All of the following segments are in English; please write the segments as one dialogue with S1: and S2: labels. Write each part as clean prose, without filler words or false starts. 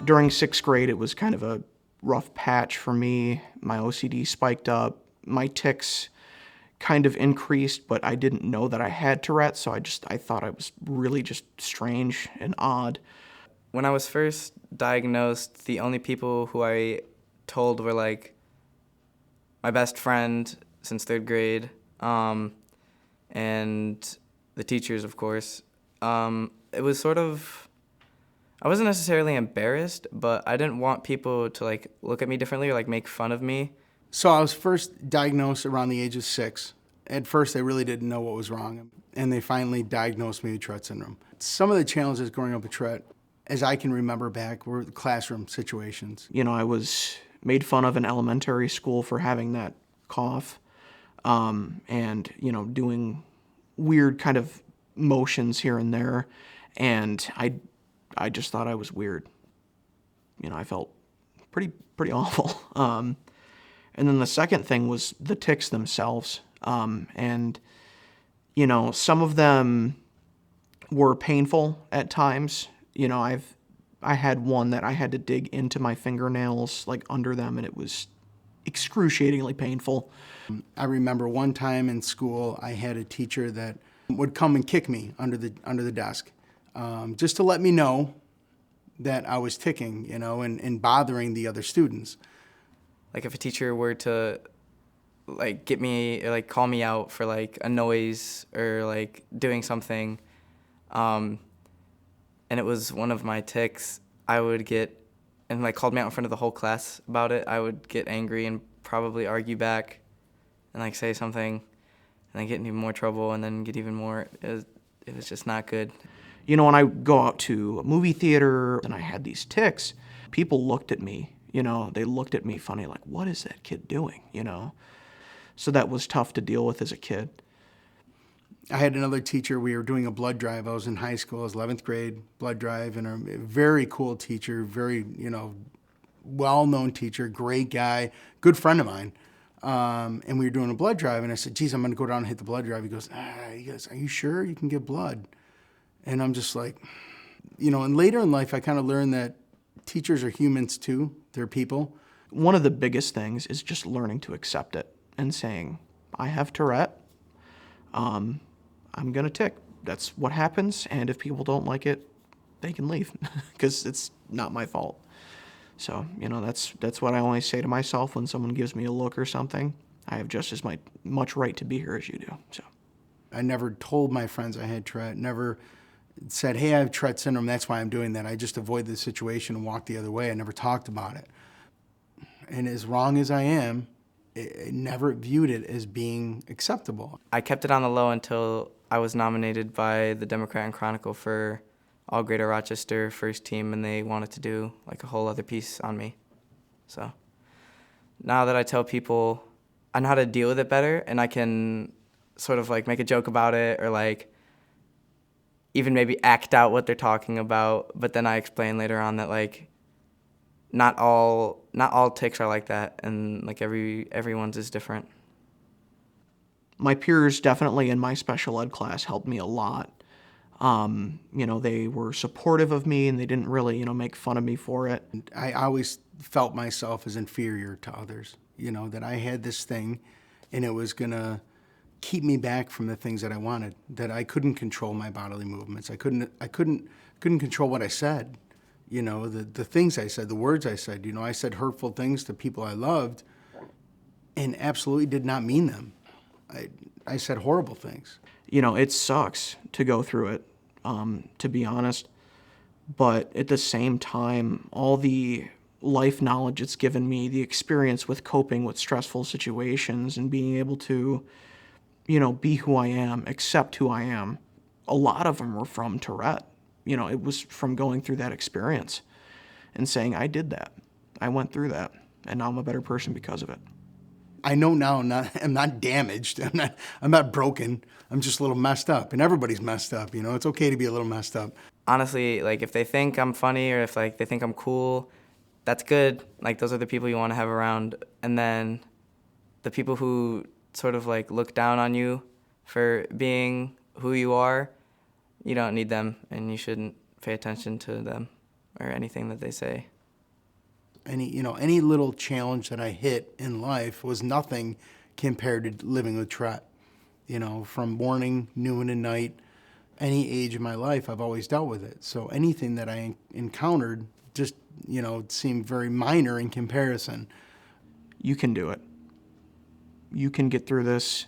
S1: During 6th grade, it was kind of a rough patch for me. My OCD spiked up. My tics kind of increased, but I didn't know that I had Tourette, so I thought I was really just strange and odd.
S2: When I was first diagnosed, the only people who I told were like my best friend since 3rd grade, and the teachers, of course. It was sort of, I wasn't necessarily embarrassed, but I didn't want people to like look at me differently or like make fun of me.
S3: So I was first diagnosed around the age of 6. At first, they really didn't know what was wrong, and they finally diagnosed me with Tourette syndrome. Some of the challenges growing up with Tourette, as I can remember back, were classroom situations.
S1: You know, I was made fun of in elementary school for having that cough, and, you know, doing weird kind of motions here and there, and I just thought I was weird. You know, I felt pretty awful. And then the second thing was the tics themselves. And, you know, some of them were painful at times. You know, I had one that I had to dig into my fingernails, like under them, and it was excruciatingly painful.
S3: I remember one time in school, I had a teacher that would come and kick me under the desk, just to let me know that I was ticking, you know, and bothering the other students.
S2: Like if a teacher were to like get me or like call me out for like a noise or like doing something, and it was one of my tics, I would get, and like called me out in front of the whole class about it, I would get angry and probably argue back and like say something and then get in even more trouble and then get even more, it was just not good.
S1: You know, when I go out to a movie theater and I had these tics, people looked at me, you know, they looked at me funny, like, what is that kid doing, you know? So that was tough to deal with as a kid.
S3: I had another teacher, we were doing a blood drive. I was in high school, I was 11th grade, blood drive, and a very cool teacher, very, you know, well-known teacher, great guy, good friend of mine. And we were doing a blood drive, and I said, geez, I'm gonna go down and hit the blood drive. He goes, are you sure you can give blood? And I'm just like, you know, and later in life, I kind of learned that teachers are humans too, they're people.
S1: One of the biggest things is just learning to accept it and saying, I have Tourette, I'm gonna tic. That's what happens, and if people don't like it, they can leave, because it's not my fault. So, you know, that's what I always say to myself when someone gives me a look or something. I have just as much right to be here as you do. So,
S3: I never told my friends I had Tourette, never said, hey, I have Tourette syndrome, that's why I'm doing that. I just avoided the situation and walked the other way. I never talked about it. And as wrong as I am, I never viewed it as being acceptable.
S2: I kept it on the low until I was nominated by the Democrat and Chronicle for All Greater Rochester first team, and they wanted to do like a whole other piece on me. So now that I tell people, I know how to deal with it better, and I can sort of like make a joke about it or like even maybe act out what they're talking about, but then I explain later on that like not all tics are like that, and like everyone's is different.
S1: my peers definitely in my special ed class helped me a lot. You know, they were supportive of me and they didn't really, you know, make fun of me for it.
S3: I always felt myself as inferior to others, you know, that I had this thing and it was gonna keep me back from the things that I wanted, that I couldn't control my bodily movements. I couldn't control what I said, you know, the things I said, the words I said. You know, I said hurtful things to people I loved and absolutely did not mean them. I said horrible things.
S1: You know, it sucks to go through it, to be honest. But at the same time, all the life knowledge it's given me, the experience with coping with stressful situations and being able to, you know, be who I am, accept who I am, a lot of them were from Tourette. You know, it was from going through that experience and saying, I did that. I went through that, and now I'm a better person because of it.
S3: I know now I'm not damaged. I'm not broken. I'm just a little messed up, and everybody's messed up. You know, it's okay to be a little messed up.
S2: Honestly, like if they think I'm funny or if like they think I'm cool, that's good. Like those are the people you want to have around. And then the people who sort of like look down on you for being who you are, you don't need them, and you shouldn't pay attention to them or anything that they say.
S3: Any little challenge that I hit in life was nothing compared to living with Tourette. From morning, noon, and night, any age of my life, I've always dealt with it. So anything that I encountered just, seemed very minor in comparison.
S1: You can do it. You can get through this.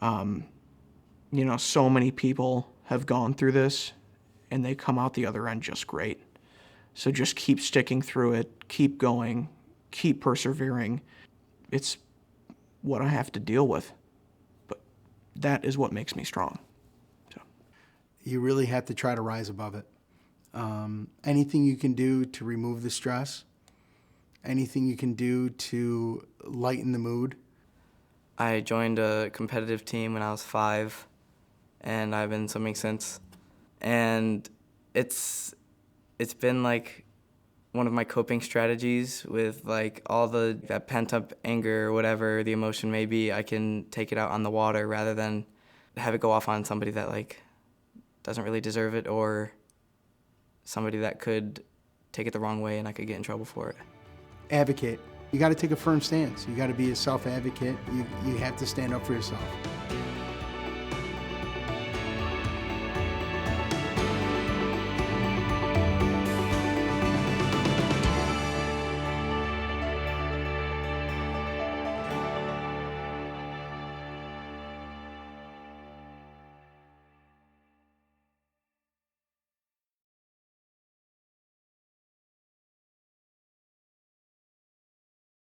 S1: So many people have gone through this and they come out the other end just great. So just keep sticking through it, keep going, keep persevering. It's what I have to deal with, but that is what makes me strong. So.
S3: You really have to try to rise above it. Anything you can do to remove the stress, anything you can do to lighten the mood.
S2: I joined a competitive team when I was 5, and I've been swimming since. And it's been like one of my coping strategies with like all that pent up anger or whatever the emotion may be. I can take it out on the water rather than have it go off on somebody that like doesn't really deserve it, or somebody that could take it the wrong way and I could get in trouble for it.
S3: Advocate. You got to take a firm stance. You got to be a self-advocate. You have to stand up for yourself.